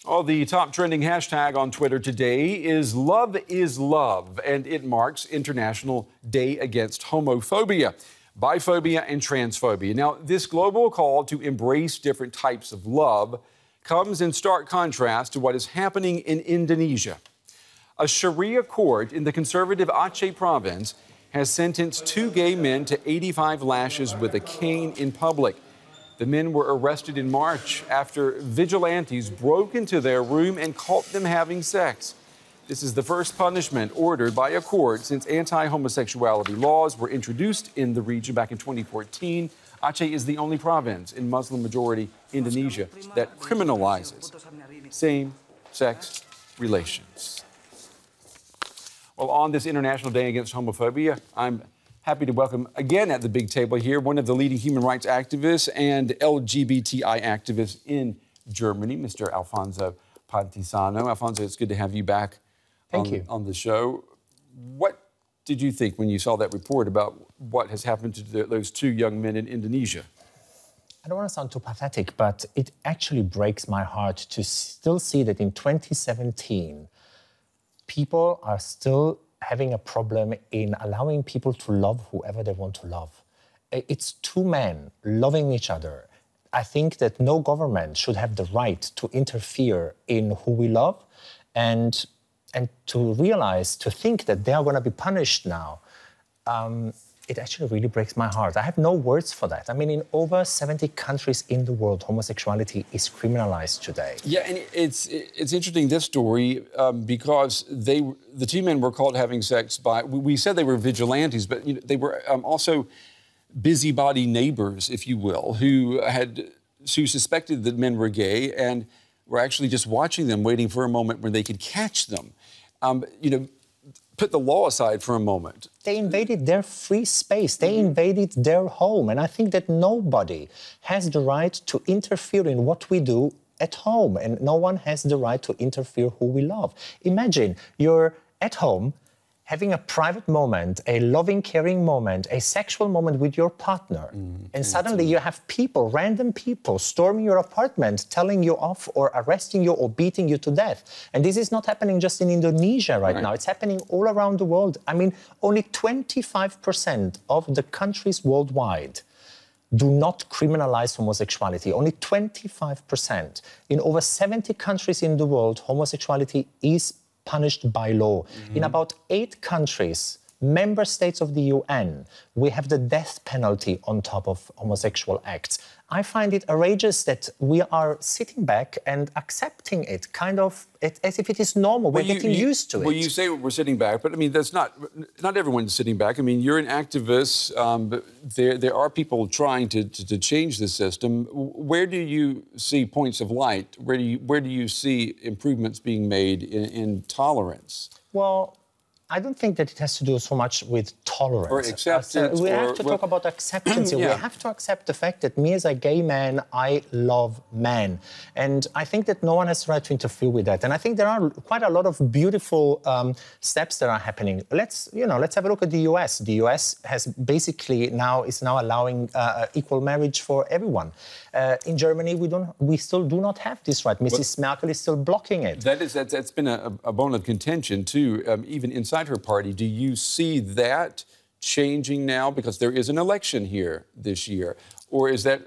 Oh, the top trending hashtag on Twitter today is love, and it marks International Day Against Homophobia, biphobia, and transphobia. Now, this global call to embrace different types of love comes in stark contrast to what is happening in Indonesia. A sharia court in the conservative Aceh province has sentenced 2 gay men to 85 lashes with a cane in public. The men were arrested in March after vigilantes broke into their room and caught them having sex. This is the first punishment ordered by a court since anti-homosexuality laws were introduced in the region back in 2014. Aceh is the only province in Muslim-majority Indonesia that criminalizes same-sex relations. Well, on this International Day Against Homophobia, I'm happy to welcome again at the big table here one of the leading human rights activists and LGBTI activists in Germany, Mr. Alfonso Pantisano. Alfonso, it's good to have you back on the show. What did you think when you saw that report about what has happened to those 2 young men in Indonesia? I don't want to sound too pathetic, but it actually breaks my heart to still see that in 2017, people are still having a problem in allowing people to love whoever they want to love. It's 2 men loving each other. I think that no government should have the right to interfere in who we love and to realize, to think that they are going to be punished now. It actually really breaks my heart. I have no words for that. I mean, in over 70 countries in the world, homosexuality is criminalized today. Yeah, and it's interesting, this story, because the 2 men were caught having sex by, we said they were vigilantes, but they were also busybody neighbors, if you will, who suspected that men were gay and were actually just watching them, waiting for a moment when they could catch them. Put the law aside for a moment. They invaded their free space. They invaded their home. And I think that nobody has the right to interfere in what we do at home. And no one has the right to interfere who we love. Imagine you're at home having a private moment, a loving, caring moment, a sexual moment with your partner. And suddenly you have people, random people, storming your apartment, telling you off or arresting you or beating you to death. And this is not happening just in Indonesia right now. It's happening all around the world. I mean, only 25% of the countries worldwide do not criminalize homosexuality. Only 25%. In over 70 countries in the world, homosexuality is punished by law. In about 8 countries, member states of the UN, we have the death penalty on top of homosexual acts. I find it outrageous that we are sitting back and accepting it, kind of as if it is normal. We're getting used to it. Well, you say we're sitting back, but I mean, that's not everyone's sitting back. I mean, you're an activist. But there are people trying to change the system. Where do you see points of light? Where do you see improvements being made in tolerance? Well, I don't think that it has to do so much with tolerance. Or acceptance. We have to talk about acceptance. We have to accept the fact that me as a gay man, I love men. And I think that no one has the right to interfere with that. And I think there are quite a lot of beautiful steps that are happening. Let's have a look at the US. The US has basically is now allowing equal marriage for everyone. In Germany, we still do not have this right. Mrs. Merkel is still blocking it. That's been a bone of contention, too, even inside her party. Do you see that changing now? Because there is an election here this year. Or is that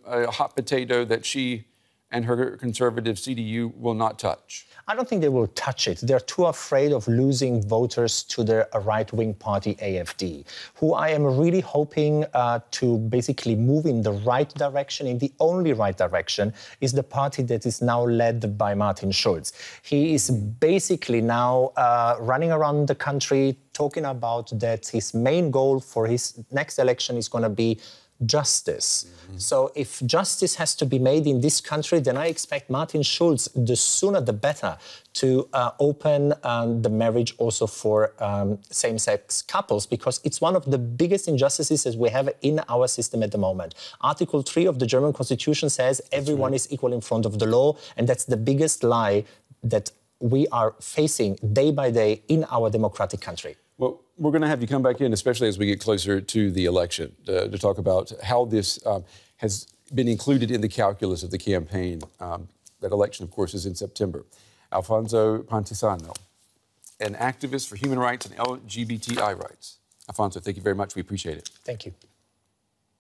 a hot potato that she and her conservative CDU will not touch? I don't think they will touch it. They're too afraid of losing voters to their right-wing party, AfD, who I am really hoping to basically move in the right direction, in the only right direction, is the party that is now led by Martin Schulz. He is basically now running around the country talking about that his main goal for his next election is going to be justice. So if justice has to be made in this country, then I expect Martin Schulz, the sooner the better, to open the marriage also for same-sex couples, because it's one of the biggest injustices that we have in our system at the moment. Article 3 of the German Constitution says everyone is equal in front of the law, and that's the biggest lie that we are facing day by day in our democratic country. Well, we're going to have you come back in, especially as we get closer to the election, to talk about how this has been included in the calculus of the campaign. That election, of course, is in September. Alfonso Pantisano, an activist for human rights and LGBTI rights. Alfonso, thank you very much. We appreciate it. Thank you.